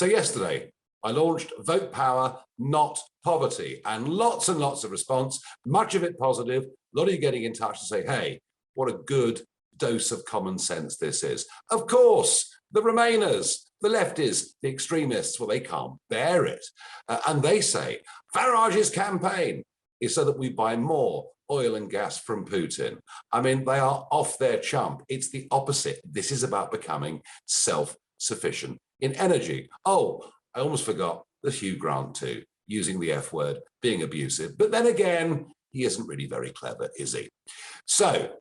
So yesterday, I launched Vote Power, Not Poverty, and lots of response, much of it positive. A lot of you getting in touch to say, hey, what a good dose of common sense this is. Of course, the Remainers, the lefties, the extremists, well, they can't bear it. And they say Farage's campaign is so that we buy more oil and gas from Putin. I mean, they are off their chump. It's the opposite. This is about becoming self-sufficient in energy. Oh, I almost forgot the Hugh Grant too, using the F word, being abusive. But then again, he isn't really very clever, is he? So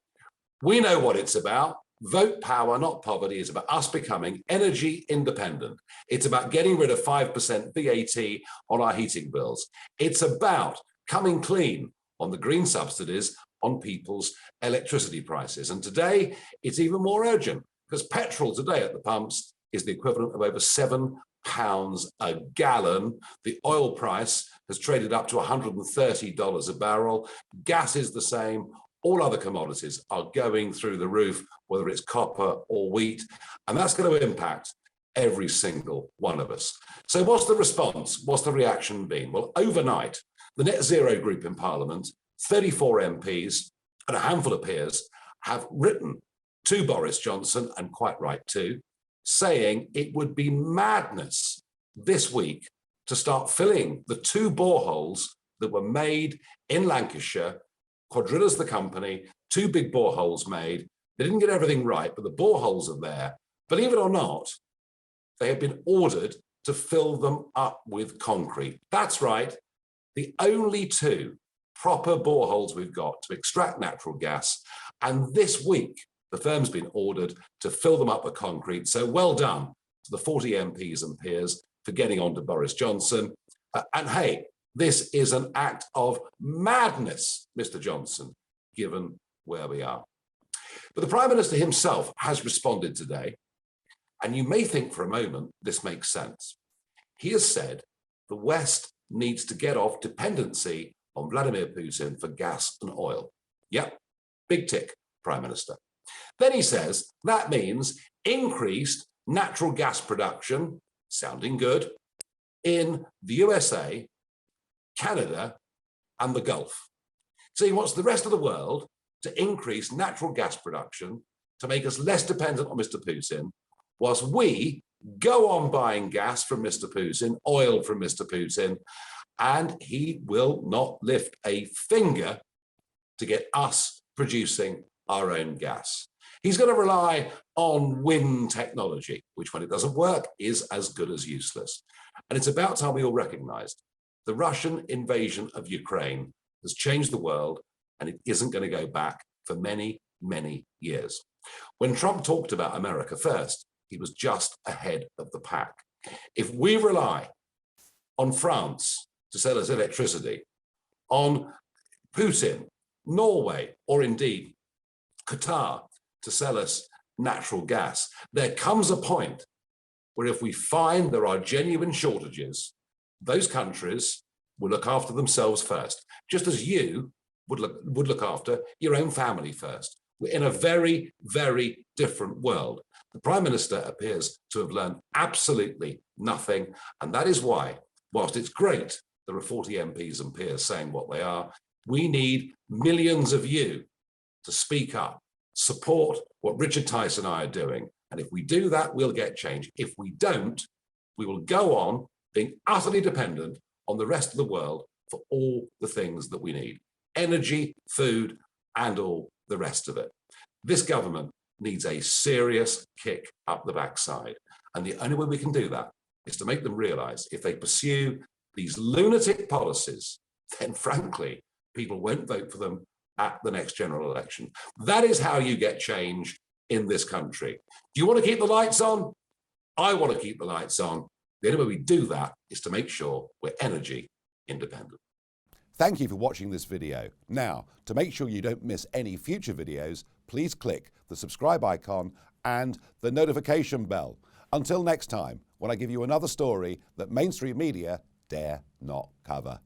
we know what it's about. Vote Power, Not Poverty is about us becoming energy independent. It's about getting rid of 5% VAT on our heating bills. It's about coming clean on the green subsidies on people's electricity prices. And today, it's even more urgent because petrol today at the pumps is the equivalent of over £7 a gallon. The oil price has traded up to $130 a barrel. Gas is the same. All other commodities are going through the roof, whether it's copper or wheat, and that's going to impact every single one of us. So what's the response? What's the reaction been? Well, overnight, the Net Zero group in Parliament, 34 MPs and a handful of peers have written to Boris Johnson, and quite right too, saying it would be madness this week to start filling the 2 boreholes that were made in Lancashire. Quadrilla's the company, 2 big boreholes made. They didn't get everything right, but the boreholes are there. Believe it or not, they have been ordered to fill them up with concrete. That's right, the only 2 proper boreholes we've got to extract natural gas. And this week, the firm's been ordered to fill them up with concrete. So well done to the 40 MPs and peers for getting on to Boris Johnson. And hey, this is an act of madness, Mr. Johnson, given where we are. But the Prime Minister himself has responded today, and you may think for a moment this makes sense. He has said the West needs to get off dependency on Vladimir Putin for gas and oil. Yep, big tick, Prime Minister. Then he says that means increased natural gas production, sounding good, in the USA, Canada, and the Gulf. So he wants the rest of the world to increase natural gas production to make us less dependent on Mr. Putin, whilst we go on buying gas from Mr. Putin, oil from Mr. Putin, and he will not lift a finger to get us producing our own gas. He's going to rely on wind technology, which when it doesn't work is as good as useless. And it's about time we all recognized the Russian invasion of Ukraine has changed the world, and it isn't going to go back for many, many years. When Trump talked about America first, he was just ahead of the pack. If we rely on France to sell us electricity, on Putin, Norway, or indeed Qatar to sell us natural gas, there comes a point where if we find there are genuine shortages, those countries will look after themselves first, just as you would look after your own family first. We're in a very, very different world. The Prime Minister appears to have learned absolutely nothing, and that is why, whilst it's great there are 40 MPs and peers saying what they are, we need millions of you to speak up, support what Richard Tice and I are doing, and if we do that, we'll get change. If we don't, we will go on being utterly dependent on the rest of the world for all the things that we need. Energy, food, and all the rest of it. This government needs a serious kick up the backside. And the only way we can do that is to make them realize if they pursue these lunatic policies, then frankly, people won't vote for them at the next general election. That is how you get change in this country. Do you want to keep the lights on? I want to keep the lights on. The only way we do that is to make sure we're energy independent. Thank you for watching this video. Now, to make sure you don't miss any future videos, please click the subscribe icon and the notification bell. Until next time, when I give you another story that mainstream media dare not cover.